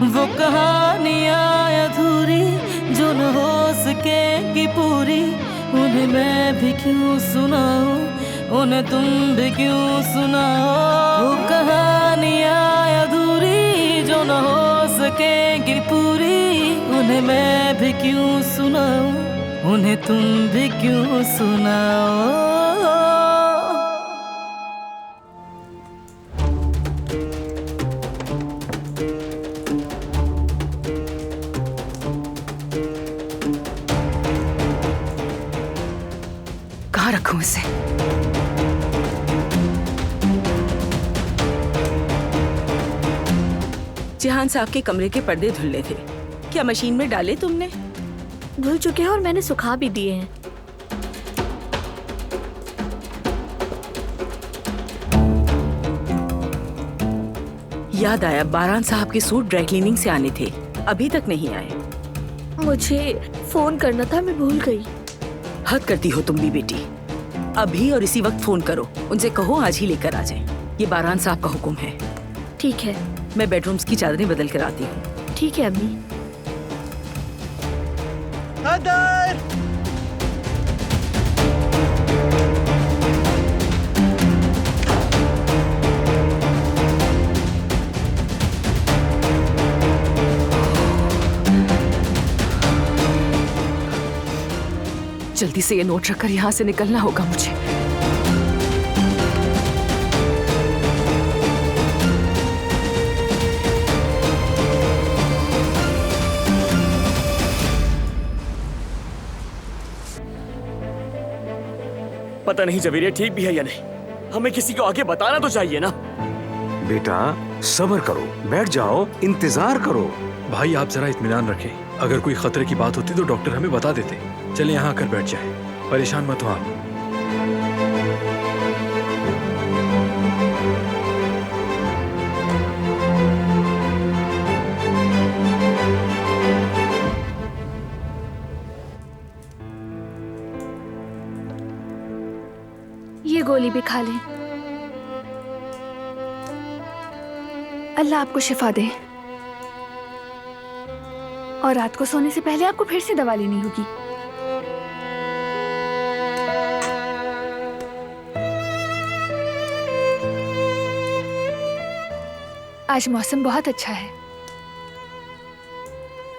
वो कहानियाँ अधूरी जो न हो सकेगी पूरी, उन्हें मैं भी क्यों सुनाऊं, उन्हें तुम भी क्यों सुनाओ। वो कहानियाँ अधूरी जो न हो सकेगी पूरी, उन्हें मैं भी क्यों सुनाऊं, उन्हें तुम भी क्यों सुनाओ। कहाँ रखूं इसे? जहान साहब के कमरे के पर्दे धुले थे, क्या मशीन में डाले तुमने? धुल चुके हैं और मैंने सुखा भी दिए हैं। याद आया, बारान साहब के सूट ड्राई क्लीनिंग से आने थे, अभी तक नहीं आए। मुझे फोन करना था, मैं भूल गई। हद करती हो तुम भी बेटी। अभी और इसी वक्त फोन करो, उनसे कहो आज ही लेकर आ जाएं। ये बारान साहब का हुक्म है। ठीक है। मैं बेडरूम्स की चादरें बदल कर आती हूँ। ठीक है अम्मी। जल्दी से ये नोट रखकर यहाँ से निकलना होगा मुझे। पता नहीं जवेरिया ठीक भी है या नहीं, हमें किसी को आगे बताना तो चाहिए ना। बेटा सब्र करो, बैठ जाओ, इंतजार करो। भाई आप जरा इत्मीनान रखें, अगर कोई खतरे की बात होती तो डॉक्टर हमें बता देते। चले यहाँ आकर बैठ जाएं, परेशान मत हो आप। ये गोली भी खा लें। अल्लाह आपको शिफा दे। और रात को सोने से पहले आपको फिर से दवा लेनी होगी। आज मौसम बहुत अच्छा है,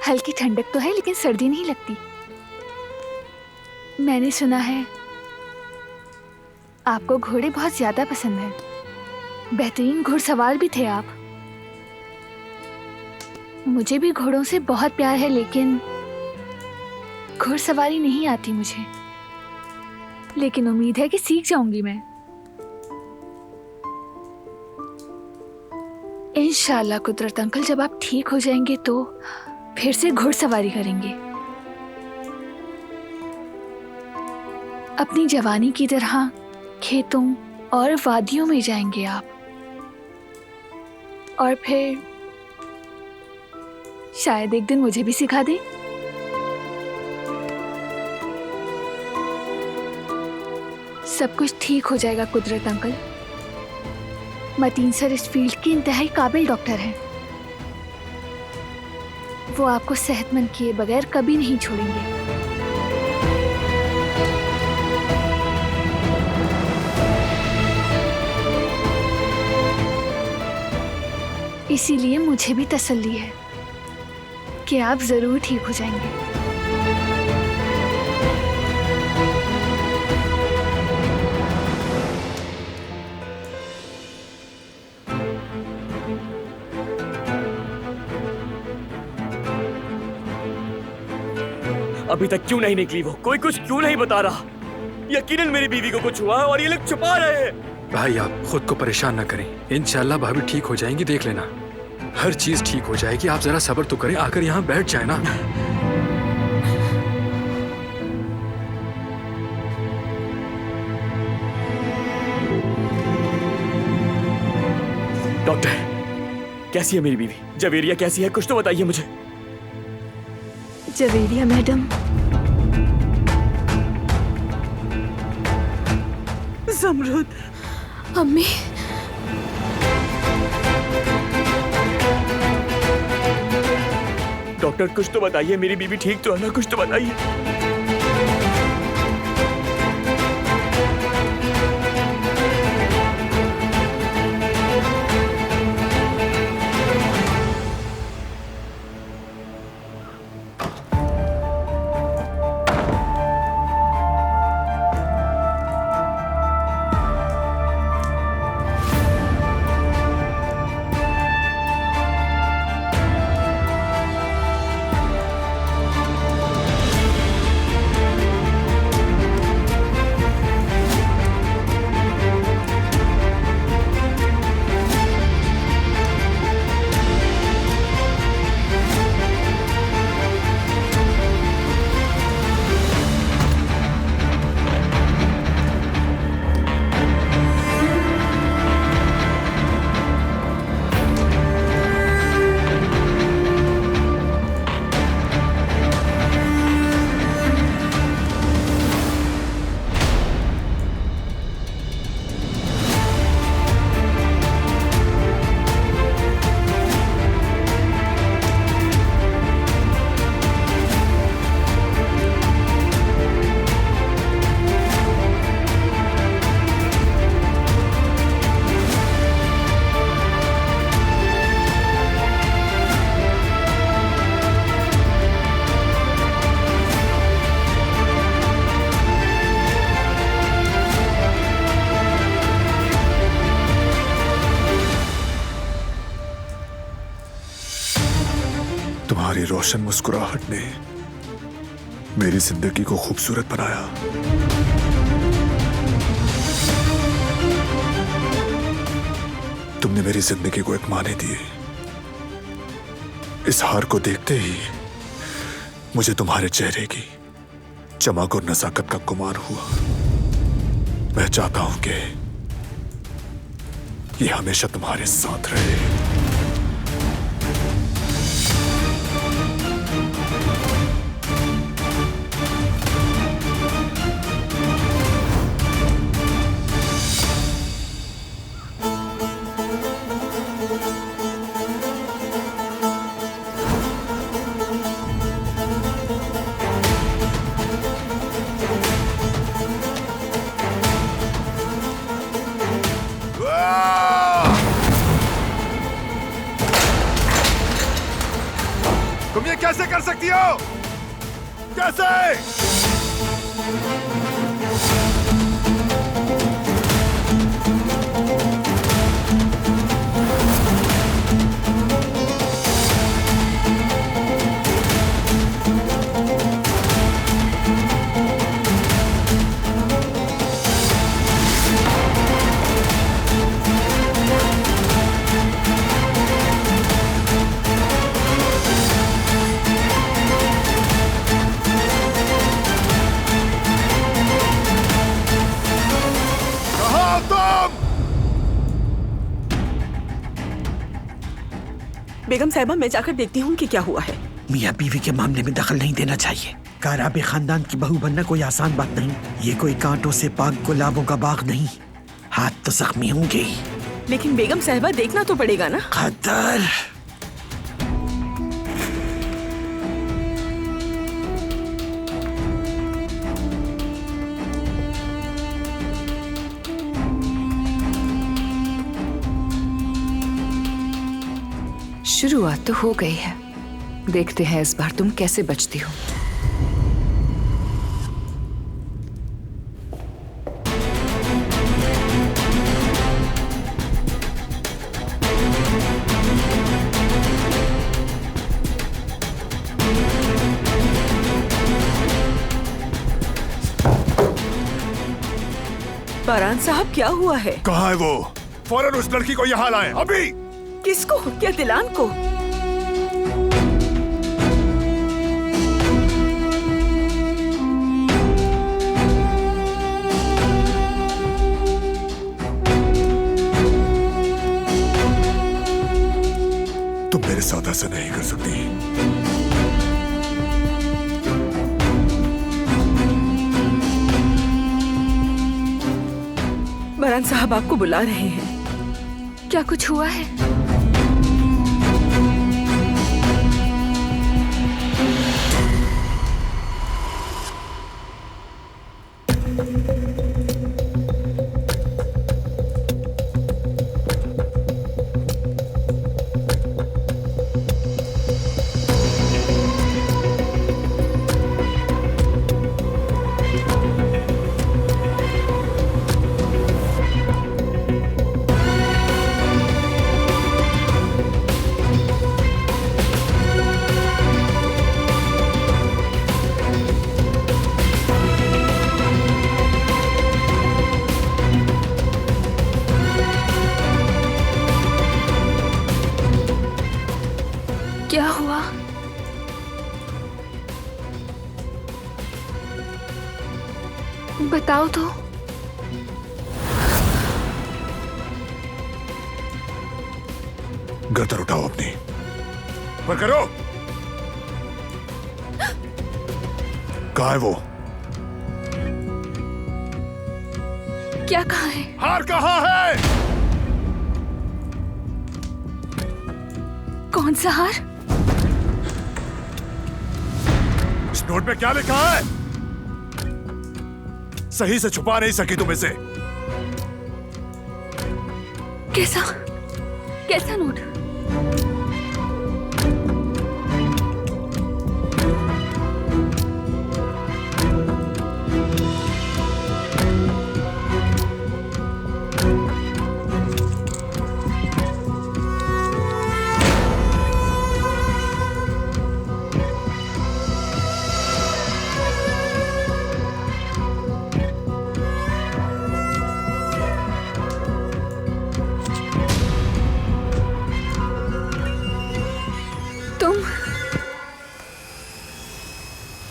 हल्की ठंडक तो है लेकिन सर्दी नहीं लगती। मैंने सुना है आपको घोड़े बहुत ज्यादा पसंद हैं। बेहतरीन घुड़सवार भी थे आप। मुझे भी घोड़ों से बहुत प्यार है, लेकिन घुड़सवारी नहीं आती मुझे। लेकिन उम्मीद है कि सीख जाऊंगी मैं। इंशाल्लाह कुदरत अंकल, जब आप ठीक हो जाएंगे तो फिर से घुड़सवारी करेंगे। अपनी जवानी की तरह खेतों और वादियों में जाएंगे आप, और फिर शायद एक दिन मुझे भी सिखा दें। सब कुछ ठीक हो जाएगा कुदरत अंकल। मतीन सर इस फील्ड के इंतहाई काबिल डॉक्टर हैं। वो आपको सेहतमंद किए बगैर कभी नहीं छोड़ेंगे। इसीलिए मुझे भी तसल्ली है कि आप जरूर ठीक हो जाएंगे। अभी तक क्यों नहीं निकली वो? कोई कुछ क्यों नहीं बता रहा? यकीनन मेरी बीवी को कुछ हुआ है और ये लोग छुपा रहे हैं। भाई आप खुद को परेशान ना करें, इंशाल्लाह भाभी ठीक हो जाएंगी, देख लेना हर चीज ठीक हो जाएगी। आप जरा सब्र तो करें, आकर यहाँ बैठ जाए ना। डॉक्टर, कैसी है मेरी बीवी? जवेरिया कैसी है? कुछ तो बताइए मुझे। जवेरिया मैडम, ज़मरुद, अम्मी डॉक्टर कुछ तो बताइए, मेरी बीवी ठीक तो है ना? कुछ तो बताइए। तुम्हारी रोशन मुस्कुराहट ने मेरी जिंदगी को खूबसूरत बनाया। तुमने मेरी जिंदगी को एक माने दिए। इस हार को देखते ही मुझे तुम्हारे चेहरे की चमक और नजाकत का गुमान हुआ। मैं चाहता हूं कि ये हमेशा तुम्हारे साथ रहे। तुम ये कैसे कर सकती हो? कैसे? बेगम साहिबा, मैं जाकर देखती हूँ कि क्या हुआ है। मियाँ बीवी के मामले में दखल नहीं देना चाहिए। काराबे खानदान की बहू बनना कोई आसान बात नहीं। ये कोई कांटों से पाक गुलाबों का बाग नहीं। हाथ तो जख्मी होंगे ही। लेकिन बेगम साहिबा, देखना तो पड़ेगा ना। खतर। शुरुआत तो हो गई है, देखते हैं इस बार तुम कैसे बचती हो। बारान साहब, क्या हुआ है? कहाँ है वो? फौरन उस लड़की को यहाँ लाएं, अभी। किसको? क्या दिलान को? तुम मेरे साथ ऐसा नहीं कर सकती। बारान साहब आपको बुला रहे हैं। क्या कुछ हुआ है? क्या हुआ? बताओ तो। गर्दन उठाओ अपनी, पर करो। कहाँ है वो? क्या कहा है? हार कहाँ है? कौन सा हार? इस नोट पे क्या लिखा है? सही से छुपा नहीं सकी तुम इसे। कैसा कैसा नोट?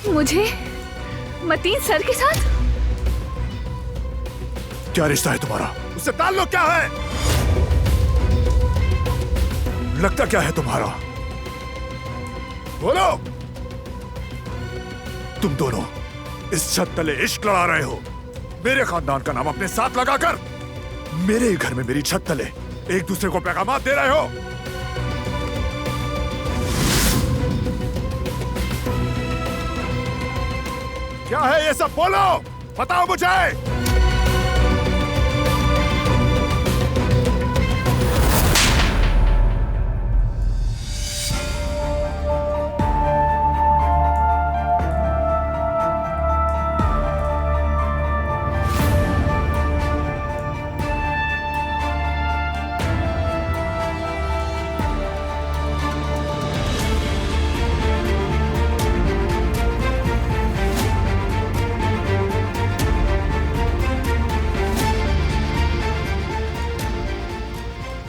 मुझे मतीन सर के साथ? क्या रिश्ता है तुम्हारा? उससे ताल्लुक क्या है? लगता क्या है तुम्हारा? बोलो। तुम दोनों इस छत तले इश्क लड़ा रहे हो, मेरे खानदान का नाम अपने साथ लगाकर मेरे घर में मेरी छत तले एक दूसरे को पैगामात दे रहे हो। क्या है ये सब? बोलो, बताओ मुझे।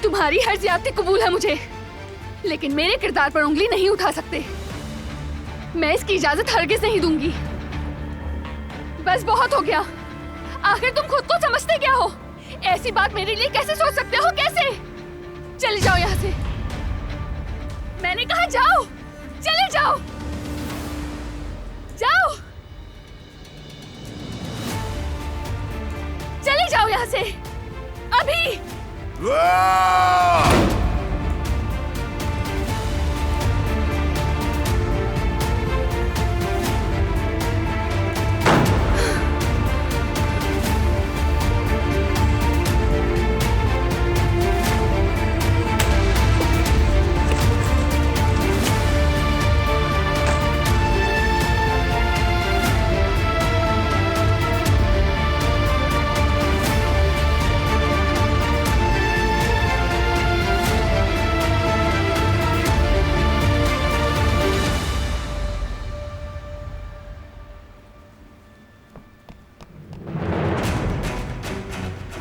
तुम्हारी हर ज्यादती कबूल है मुझे, लेकिन मेरे किरदार पर उंगली नहीं उठा सकते। मैं इसकी इजाजत हरगिज नहीं दूंगी। बस बहुत हो गया। आखिर तुम खुद को समझते क्या हो? ऐसी बात मेरे लिए कैसे सोच सकते हो? कैसे? चले जाओ यहाँ से। मैंने कहा जाओ, चले जाओ, जाओ, चले जाओ यहाँ से अभी।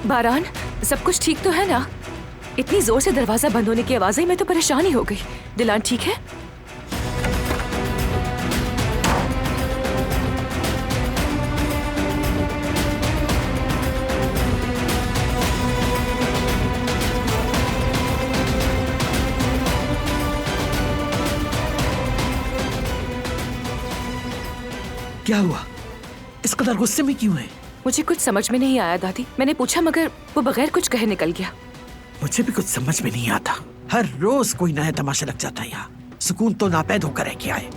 बारान, सब कुछ ठीक तो है ना? इतनी जोर से दरवाजा बंद होने की आवाज आई, मैं तो परेशान ही हो गई। दिलान ठीक है? क्या हुआ? इस कदर गुस्से में क्यों है? मुझे कुछ समझ में नहीं आया दादी। मैंने पूछा मगर वो बगैर कुछ कहे निकल गया। मुझे भी कुछ समझ में नहीं आता। हर रोज कोई नया तमाशा लग जाता है यहाँ। सुकून तो नापैद होकर रह के आए।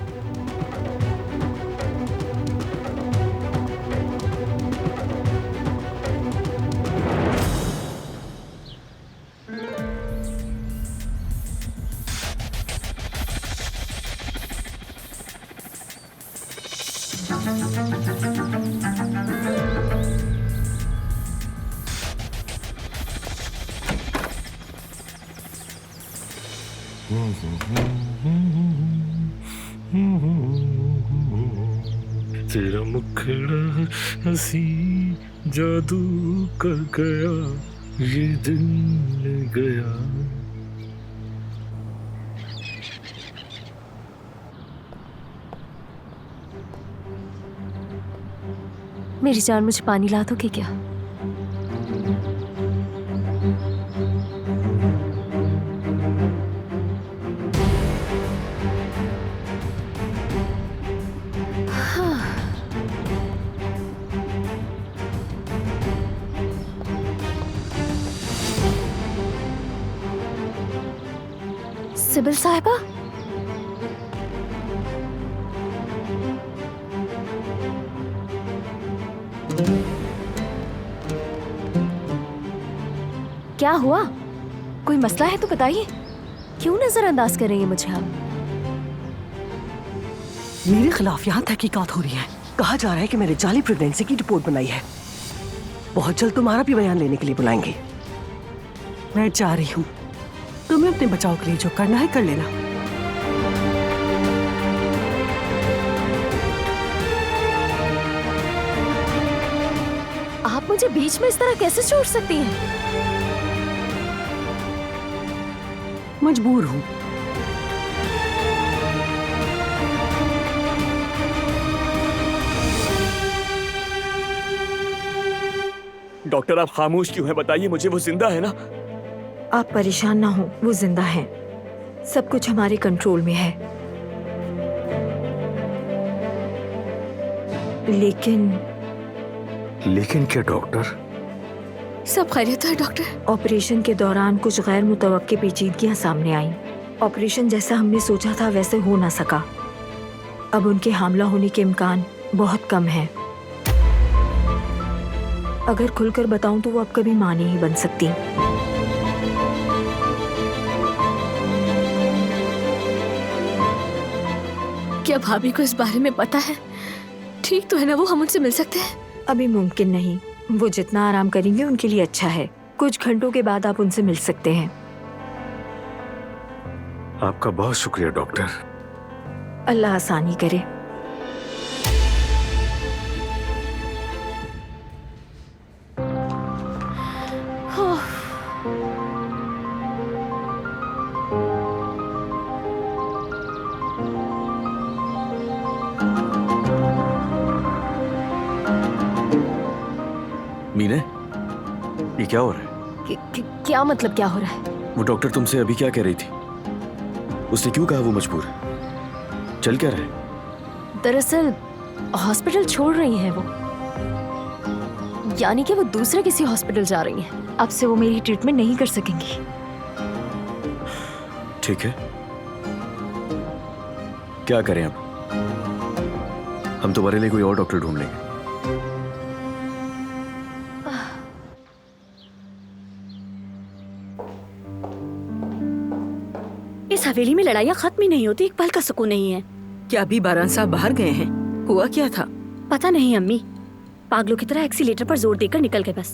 तेरा मुखड़ा हंसी जादू कर गया, ये दिन गया। मेरी जान, मुझे पानी ला दोगे क्या? सिबिल साहिबा, क्या हुआ? कोई मसला है तो बताइए। क्यों नजरअंदाज कर रही है मुझे आप? मेरे खिलाफ यहाँ तहकीकात हो रही है। कहा जा रहा है कि मैंने जाली प्रेगनेंसी की रिपोर्ट बनाई है। बहुत जल्द तुम्हारा भी बयान लेने के लिए बुलाएंगे। मैं जा रही हूँ। तुम्हें अपने बचाव के लिए जो करना है कर लेना। आप मुझे बीच में इस तरह कैसे छोड़ सकती हैं? मजबूर हूँ। डॉक्टर आप खामोश क्यों हैं? बताइए मुझे, वो जिंदा है ना? आप परेशान ना हो, वो जिंदा है। सब कुछ हमारे कंट्रोल में है। लेकिन क्या डॉक्टर? सब खैरियत है डॉक्टर। ऑपरेशन के दौरान कुछ गैर मुतवक्के पेचीदगियां सामने आईं। ऑपरेशन जैसा हमने सोचा था वैसे हो ना सका। अब उनके हामला होने के इम्कान बहुत कम है। अगर खुलकर बताऊं तो वो अब कभी मां नहीं बन सकती। क्या भाभी को इस बारे में पता है? ठीक तो है ना वो? हम उनसे मिल सकते हैं? अभी मुमकिन नहीं। वो जितना आराम करेंगे उनके लिए अच्छा है। कुछ घंटों के बाद आप उनसे मिल सकते हैं। आपका बहुत शुक्रिया डॉक्टर। अल्लाह आसानी करे। मीने, ये क्या हो रहा है? क्या मतलब क्या हो रहा है? वो डॉक्टर तुमसे अभी क्या कह रही थी? उसने क्यों कहा वो मजबूर है? चल क्या रहा है? दरअसल हॉस्पिटल छोड़ रही हैं वो। यानी कि वो दूसरे किसी हॉस्पिटल जा रही हैं। अब से वो मेरी ट्रीटमेंट नहीं कर सकेंगी। ठीक है, क्या करें अब? हम तुम्हारे लिए कोई और डॉक्टर ढूंढ लेंगे। इस हवेली में लड़ाइयाँ खत्म ही नहीं होती, एक पल का सुकून नहीं है। क्या अभी बारान साहब बाहर गए हैं? हुआ क्या था? पता नहीं अम्मी, पागलों की तरह एक्सीलेटर पर जोर देकर निकल गए बस।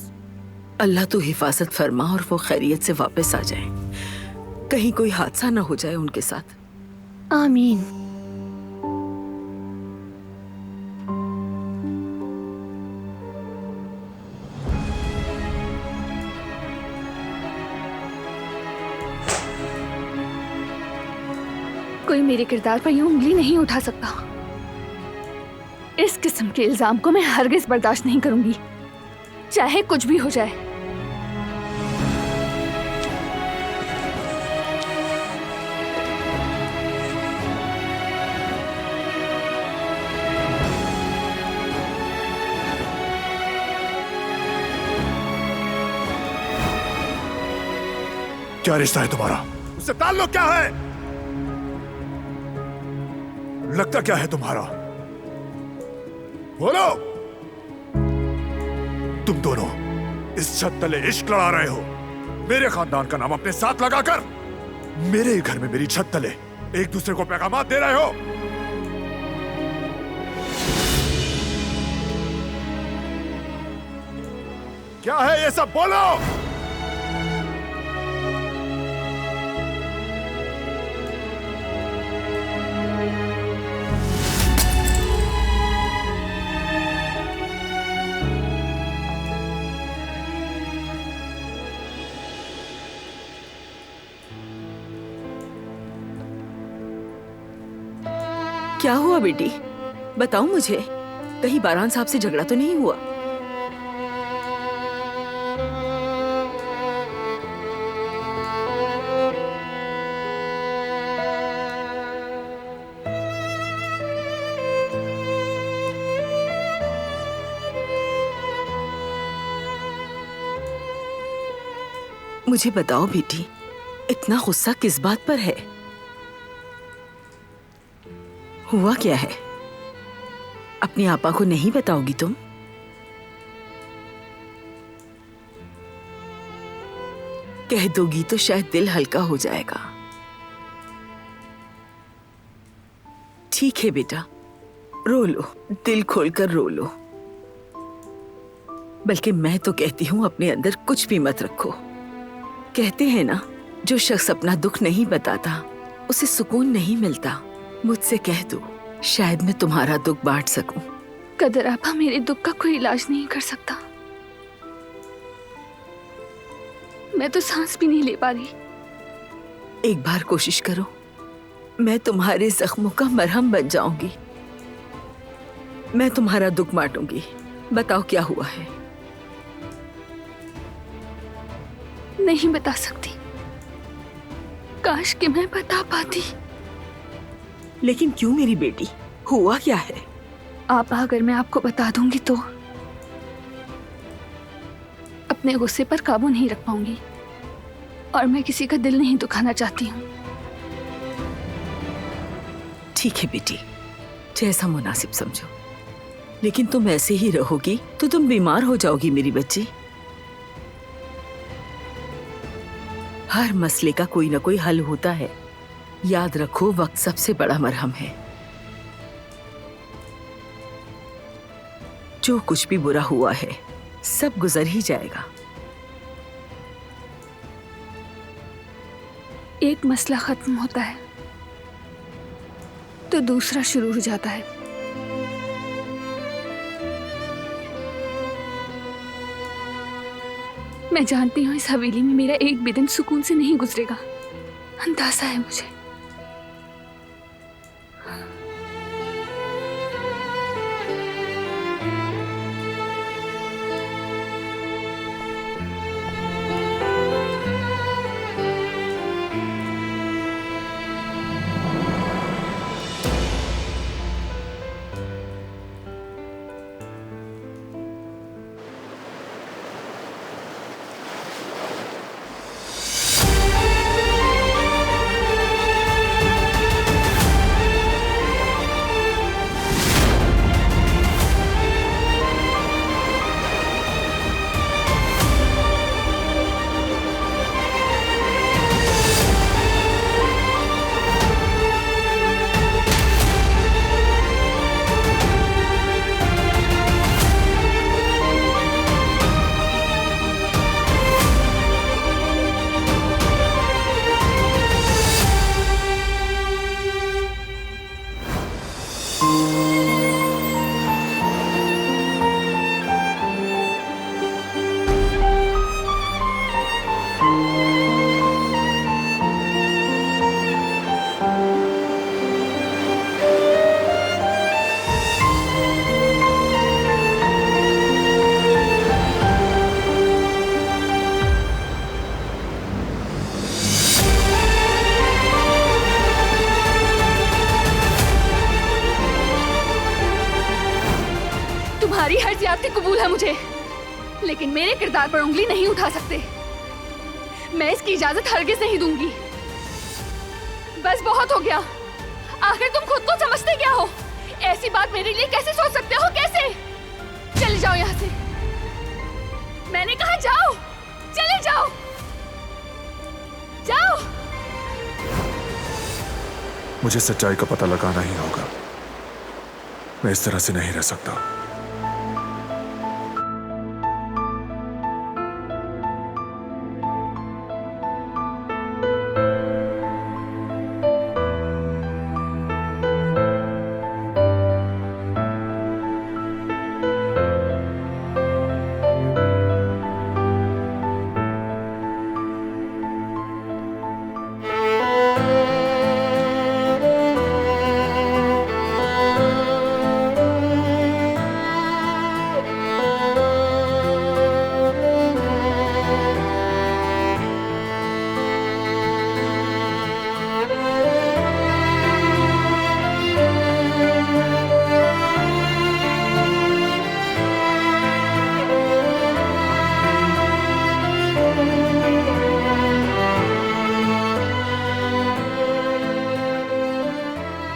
अल्लाह तो हिफाजत फरमा और वो खैरियत से वापस आ जाए। कहीं कोई हादसा ना हो जाए उनके साथ। आमीन। कोई मेरे किरदार पर यूं उंगली नहीं उठा सकता। इस किस्म के इल्जाम को मैं हरगिज बर्दाश्त नहीं करूंगी, चाहे कुछ भी हो जाए। क्या रिश्ता है तुम्हारा? उससे ताल्लुक क्या है? लगता क्या है तुम्हारा? बोलो। तुम दोनों इस छत तले इश्क लड़ा रहे हो, मेरे खानदान का नाम अपने साथ लगाकर। मेरे ही घर में मेरी छत तले एक दूसरे को पैगाम दे रहे हो। क्या है ये सब? बोलो। क्या हुआ बेटी? बताओ मुझे। कहीं बारान साहब से झगड़ा तो नहीं हुआ? मुझे बताओ बेटी, इतना गुस्सा किस बात पर है? हुआ क्या है? अपनी आपा को नहीं बताओगी तुम? कह दोगी तो शायद दिल हल्का हो जाएगा। ठीक है बेटा, रो लो, दिल खोलकर रो लो। बल्कि मैं तो कहती हूं अपने अंदर कुछ भी मत रखो। कहते हैं ना, जो शख्स अपना दुख नहीं बताता उसे सुकून नहीं मिलता। मुझसे कह दो, शायद मैं तुम्हारा दुख बांट सकूं। कदर आपा मेरे दुख का कोई इलाज नहीं कर सकता। मैं तो सांस भी नहीं ले पा रही। एक बार कोशिश करो, मैं तुम्हारे जख्मों का मरहम बन जाऊंगी। मैं तुम्हारा दुख बांटूंगी। बताओ क्या हुआ है? नहीं बता सकती। काश कि मैं बता पाती। लेकिन क्यों मेरी बेटी, हुआ क्या है? आपा, अगर मैं आपको बता दूंगी तो अपने गुस्से पर काबू नहीं रख पाऊंगी, और मैं किसी का दिल नहीं दुखाना चाहती हूँ। ठीक है बेटी, जैसा मुनासिब समझो। लेकिन तुम ऐसे ही रहोगी तो तुम बीमार हो जाओगी मेरी बच्ची। हर मसले का कोई ना कोई हल होता है। याद रखो, वक्त सबसे बड़ा मरहम है। जो कुछ भी बुरा हुआ है सब गुजर ही जाएगा। एक मसला खत्म होता है तो दूसरा शुरू हो जाता है। मैं जानती हूँ इस हवेली में मेरा एक भी दिन सुकून से नहीं गुजरेगा। अंदाजा है मुझे। तुम्हारी हर ज्यादती कबूल है मुझे, लेकिन मेरे किरदार पर उंगली नहीं उठा सकते। मैं इसकी इजाजत हरगिज नहीं दूंगी। बस बहुत हो गया। आखिर तुम खुद को समझते क्या हो? ऐसी बात मेरे लिए कैसे सोच सकते हो? कैसे? चले जाओ यहाँ से। मैंने कहा जाओ, चले जाओ, जाओ। मुझे सच्चाई का पता लगाना ही होगा। मैं इस तरह से नहीं रह सकता।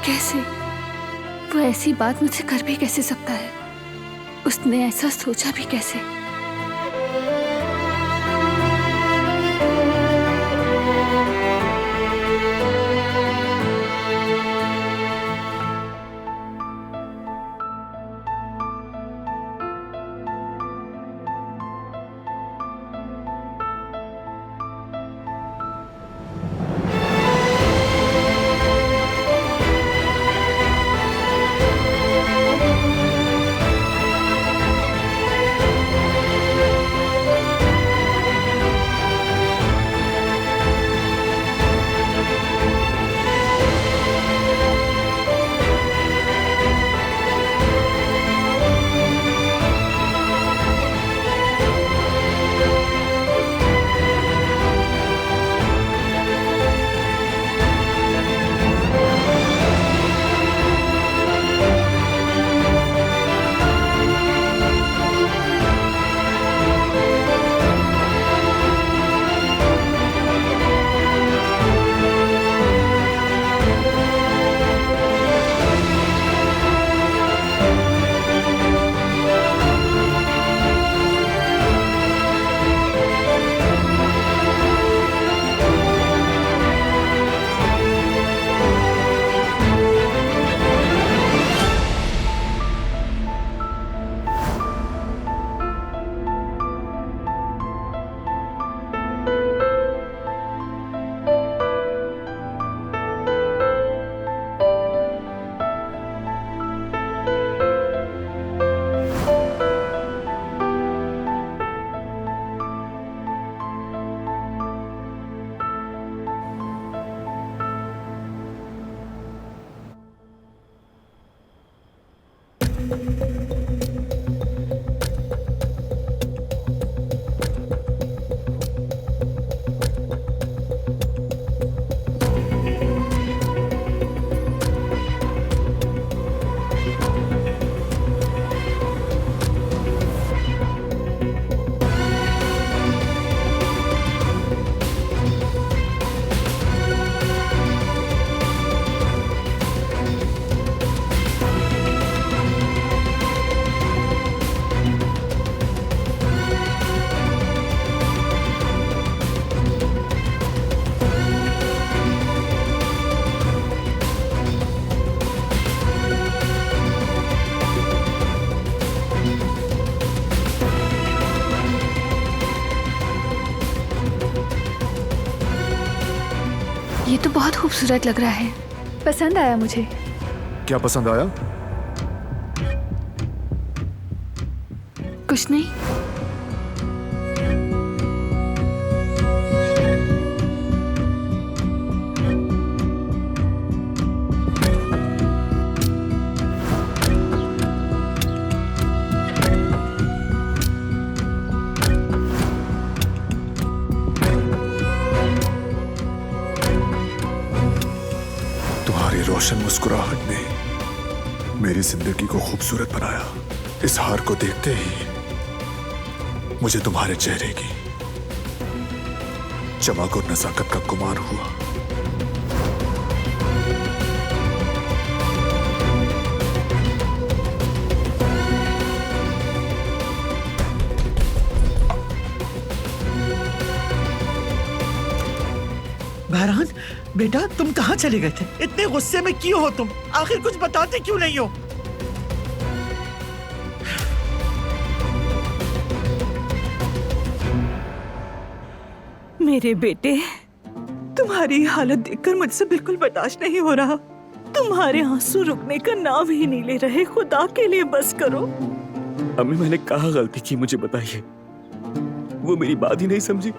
कैसे? वो ऐसी बात मुझसे कर भी कैसे सकता है? उसने ऐसा सोचा भी कैसे? ये तो बहुत खूबसूरत लग रहा है। पसंद आया मुझे। क्या पसंद आया? कुछ नहीं। रोशन मुस्कुराहट ने मेरी जिंदगी को खूबसूरत बनाया। इस हार को देखते ही मुझे तुम्हारे चेहरे की चमक और नजाकत का गुमान हुआ। बहरान बेटा, तुम कहाँ चले गए थे? इतने गुस्से में क्यों हो तुम? आखिर कुछ बताते क्यों नहीं हो? मेरे बेटे, तुम्हारी हालत देखकर मुझसे बिल्कुल बर्दाश्त नहीं हो रहा। तुम्हारे आंसू रुकने का नाम ही नहीं ले रहे। खुदा के लिए बस करो। अम्मी, मैंने कहाँ गलती की, मुझे बताइए। वो मेरी बात ही नहीं समझी।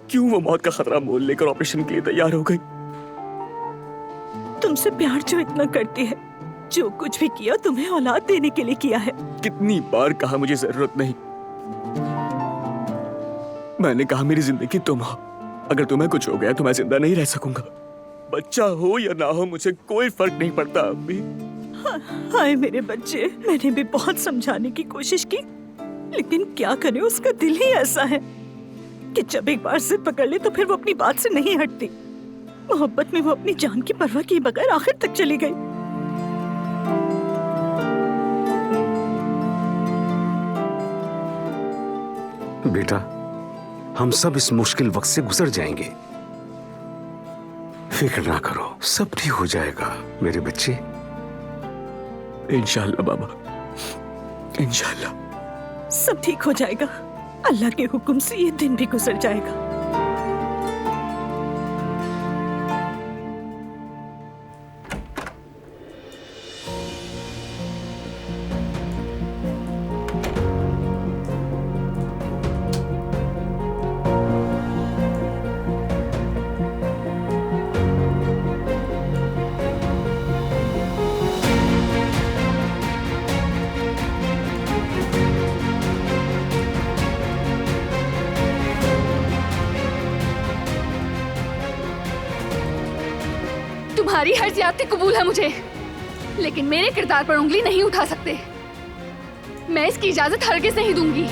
क्यों वो मौत का खतरा मोल लेकर ऑपरेशन के लिए तैयार हो गई? तुमसे प्यार जो इतना करती है, जो कुछ भी किया तुम्हें औलाद देने के लिए किया है। कितनी बार कहा मुझे जरूरत नहीं। मैंने कहा मेरी जिंदगी तुम हो। अगर तुम्हें कुछ हो गया तो मैं जिंदा नहीं रह सकूंगा। बच्चा हो या ना हो मुझे कोई फर्क नहीं पड़ता अम्मी। हाय मेरे बच्चे, मैंने भी बहुत समझाने की कोशिश की, लेकिन क्या करें, उसका दिल ही ऐसा है कि जब एक बार जिद पकड़ ले तो फिर वो अपनी बात से नहीं हटती। मोहब्बत में वो अपनी जान की परवाह किए बगैर आखिर तक चली गई। बेटा, हम सब इस मुश्किल वक्त से गुजर जाएंगे। फिक्र ना करो, सब ठीक हो जाएगा मेरे बच्चे। इंशाल्लाह बाबा, इंशाल्लाह सब ठीक हो जाएगा। अल्लाह के हुक्म से ये दिन भी गुजर जाएगा। तुम्हारी हर ज्यादती कबूल है मुझे, लेकिन मेरे किरदार पर उंगली नहीं उठा सकते। मैं इसकी इजाजत हरगिज नहीं दूंगी।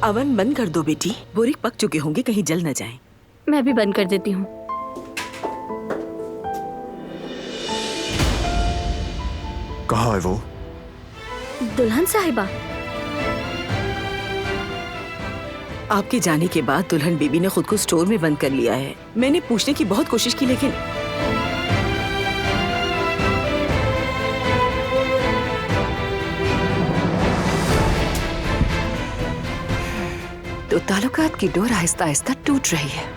अवन बंद कर दो बेटी, बोरी पक चुके होंगे, कहीं जल न जाएं। मैं भी बंद कर देती हूँ। कहाँ है वो? दुल्हन साहिबा, आपके जाने के बाद दुल्हन बीबी ने खुद को स्टोर में बंद कर लिया है। मैंने पूछने की बहुत कोशिश की, लेकिन तो ताल्लुकात की डोर आहिस्ता आहिस्ता टूट रही है।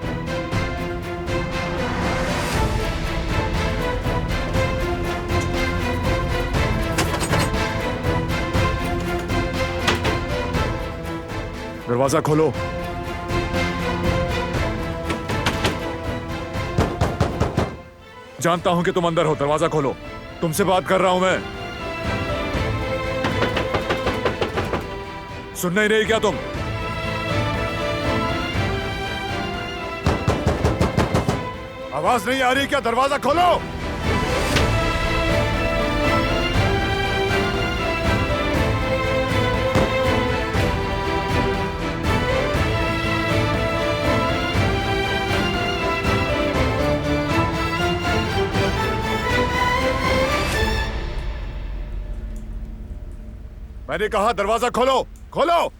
दरवाजा खोलो। जानता हूं कि तुम अंदर हो, दरवाजा खोलो। तुमसे बात कर रहा हूं मैं। सुनना ही नहीं क्या तुम? आवाज नहीं आ रही क्या? दरवाजा खोलो। मैंने कहा दरवाजा खोलो, खोलो।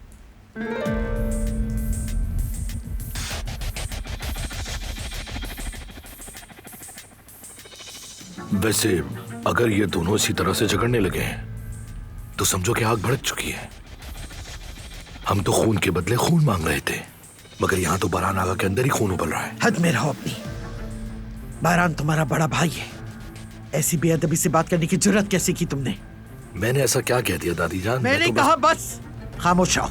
वैसे अगर ये दोनों इसी तरह से झगड़ने लगे हैं तो समझो कि आग भड़क चुकी है। हम तो खून के बदले खून मांग रहे थे, मगर यहाँ तो बारान आगा के अंदर ही खून उबल रहा है। हद में रहो अपनी। बारान तुम्हारा बड़ा भाई है, ऐसी बेअदबी से बात करने की जरूरत कैसे की तुमने? मैंने ऐसा क्या कह दिया दादी जान? मैंने कहा बस खामोश रहो।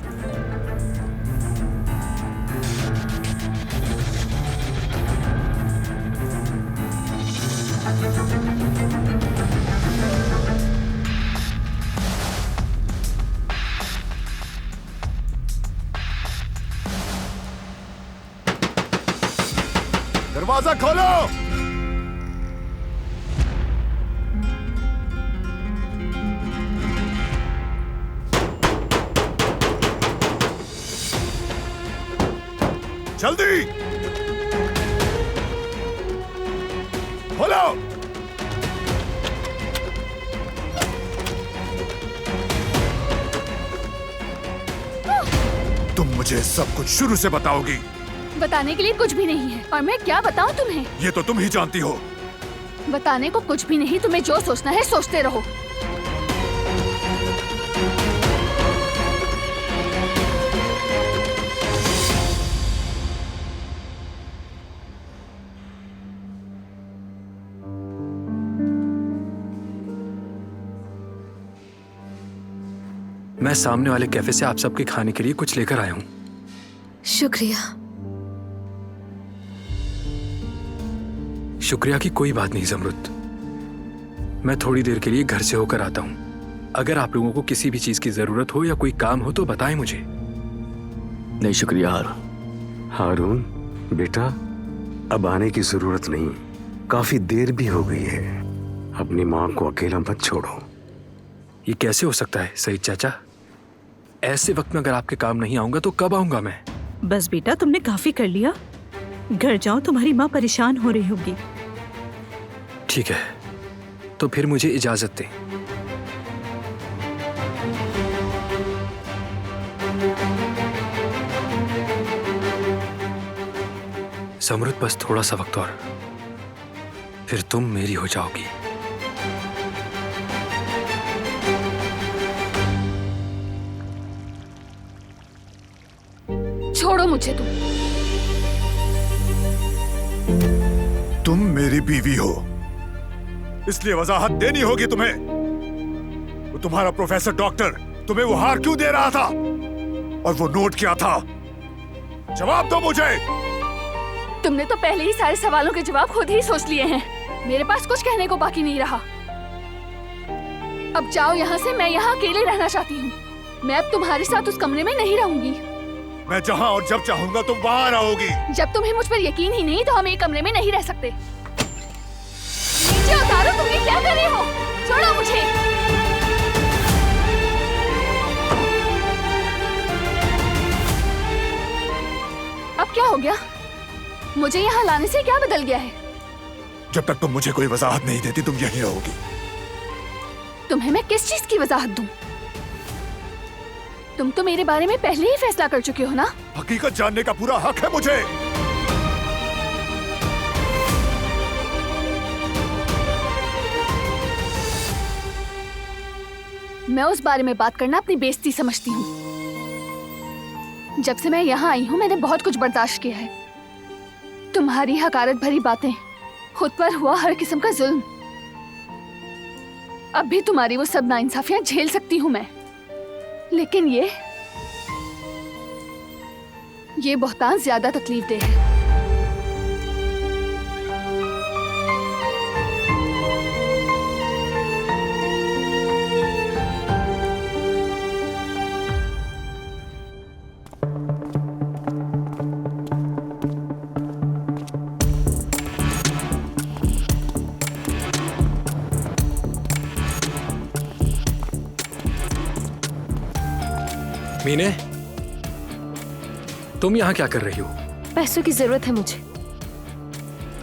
दरवाजा खोलो। जल्दी खोलो। तुम मुझे सब कुछ शुरू से बताओगी? बताने के लिए कुछ भी नहीं है, और मैं क्या बताऊं तुम्हें? ये तो तुम ही जानती हो। बताने को कुछ भी नहीं, तुम्हें जो सोचना है सोचते रहो। मैं सामने वाले कैफे से आप सबके खाने के लिए कुछ लेकर आया हूँ। शुक्रिया। शुक्रिया की कोई बात नहीं ज़मरुद, मैं थोड़ी देर के लिए घर से होकर आता हूँ। अगर आप लोगों को किसी भी चीज की जरूरत हो या कोई काम हो तो बताएं मुझे। नहीं शुक्रिया हारून बेटा, अब आने की जरूरत नहीं, काफी देर भी हो गई है। अपनी माँ को अकेला मत छोड़ो। ये कैसे हो सकता है सईद चाचा? ऐसे वक्त में अगर आपके काम नहीं आऊंगा तो कब आऊंगा मैं? बस बेटा, तुमने काफी कर लिया। घर जाओ, तुम्हारी माँ परेशान हो रही होगी। ठीक है, तो फिर मुझे इजाजत दें। समृद्ध, बस थोड़ा सा वक्त और, फिर तुम मेरी हो जाओगी। छोड़ो मुझे तुम मेरी बीवी हो, इसलिए वजाहत देनी होगी तुम्हें। वो तुम्हारा प्रोफेसर डॉक्टर तुम्हें वो हार क्यों दे रहा था, और वो नोट क्या था? जवाब दो मुझे। तुमने तो पहले ही सारे सवालों के जवाब खुद ही सोच लिए हैं। मेरे पास कुछ कहने को बाकी नहीं रहा। अब जाओ यहाँ से, मैं यहाँ अकेले रहना चाहती हूँ। मैं अब तुम्हारे साथ उस कमरे में नहीं रहूंगी। मैं जहाँ और जब चाहूंगा तुम वहाँ रहोगी। जब तुम्हें मुझ पर यकीन ही नहीं तो हम एक कमरे में नहीं रह सकते। नीचे उतारो, तुम ये क्या कर रहे हो? छोड़ो मुझे। अब क्या हो गया? मुझे यहाँ लाने से क्या बदल गया है? जब तक तुम मुझे कोई वजाहत नहीं देती तुम यहीं रहोगी। तुम्हें मैं किस चीज की वजाहत दूं? तुम तो मेरे बारे में पहले ही फैसला कर चुके हो ना? हकीकत जानने का पूरा हक है मुझे। मैं उस बारे में बात करना अपनी बेइज्जती समझती हूँ। जब से मैं यहाँ आई हूँ मैंने बहुत कुछ बर्दाश्त किया है। तुम्हारी हकारत भरी बातें, खुद पर हुआ हर किस्म का जुल्म। अब भी तुम्हारी वो सब नाइंसाफियां झेल सकती हूँ मैं, लेकिन ये बहुतान ज्यादा तकलीफदेह है। मीने, तुम यहाँ क्या कर रही हो? पैसों की जरूरत है मुझे।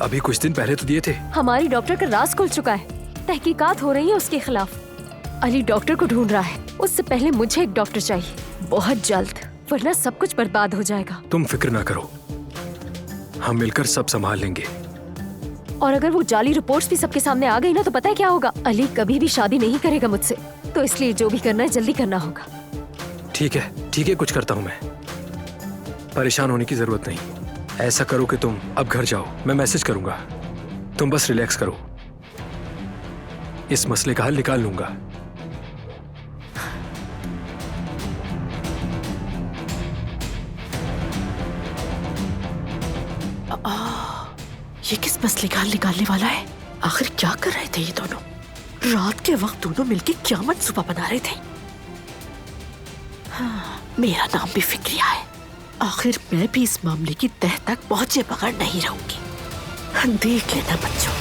अभी कुछ दिन पहले तो दिए थे। हमारी डॉक्टर का राज खुल चुका है। तहकीकात हो रही है उसके खिलाफ। अली डॉक्टर को ढूंढ रहा है। उससे पहले मुझे एक डॉक्टर चाहिए, बहुत जल्द, वरना सब कुछ बर्बाद हो जाएगा। तुम फिक्र ना करो, हम मिलकर सब संभाल लेंगे। और अगर वो जाली रिपोर्ट्स भी सबके सामने आ गई ना तो पता है क्या होगा? अली कभी भी शादी नहीं करेगा मुझसे, तो इसलिए जो भी करना है जल्दी करना होगा। ठीक है, कुछ करता हूँ मैं। परेशान होने की जरूरत नहीं। ऐसा करो कि तुम अब घर जाओ, मैं मैसेज करूंगा। तुम बस रिलैक्स करो, इस मसले का हल निकाल लूंगा। ये किस मसले का हल निकालने वाला है? आखिर क्या कर रहे थे ये दोनों? रात के वक्त दोनों मिलकर क्या मंसूबा बना रहे थे? हाँ, मेरा नाम भी फिक्रिया है। आखिर मैं भी इस मामले की तह तक पहुंचे बगैर नहीं रहूंगी। देख लेना बच्चों।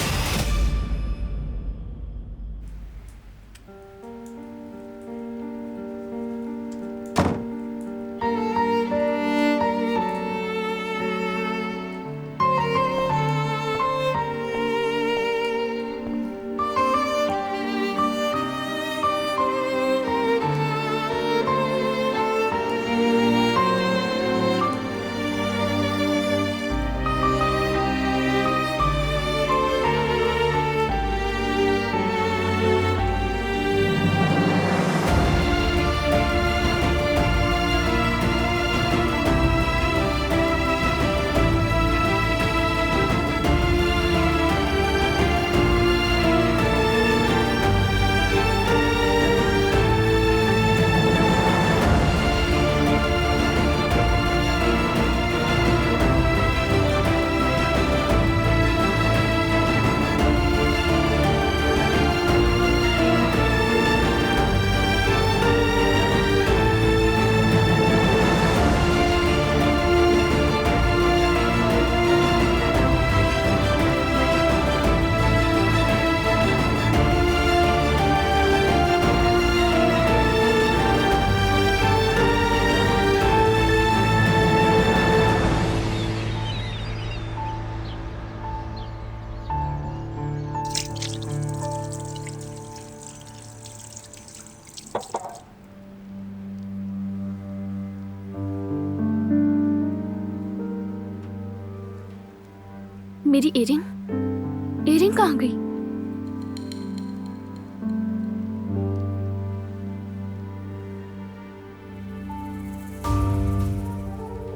मेरी इयरिंग कहाँ गई?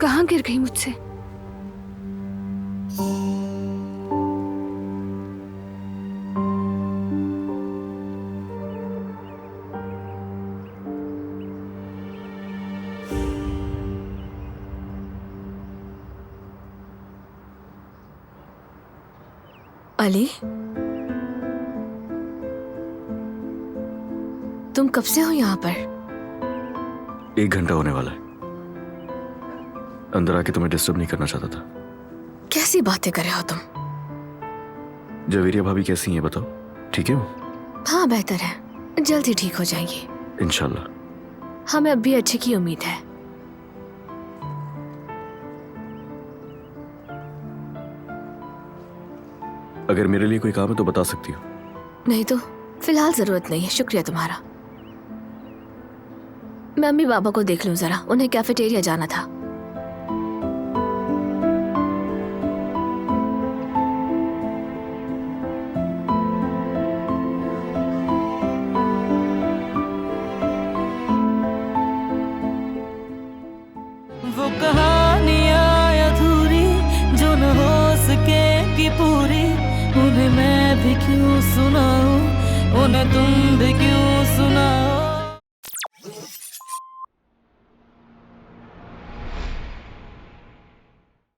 कहाँ गिर गई मुझसे? अली, तुम कब से हो यहाँ पर? 1 घंटा होने वाला है। अंदर आके तुम्हें डिस्टर्ब नहीं करना चाहता था। कैसी बातें कर रहे हो तुम? जवेरिया भाभी कैसी हैं बताओ? ठीक है वो? हाँ, बेहतर है, जल्द ही ठीक हो जाएंगी इंशाल्लाह। हमें अब भी अच्छे की उम्मीद है। अगर मेरे लिए कोई काम है तो बता सकती हो। नहीं तो फिलहाल जरूरत नहीं है, शुक्रिया तुम्हारा। मैं अम्मी बाबा को देख लूं जरा, उन्हें कैफेटेरिया जाना था। वो कहानियाँ अधूरी जो न हो सकेगी पूरी, उन्हें मैं भी क्यों सुनाऊं, उन्हें तुम भी क्यों सुनाओ।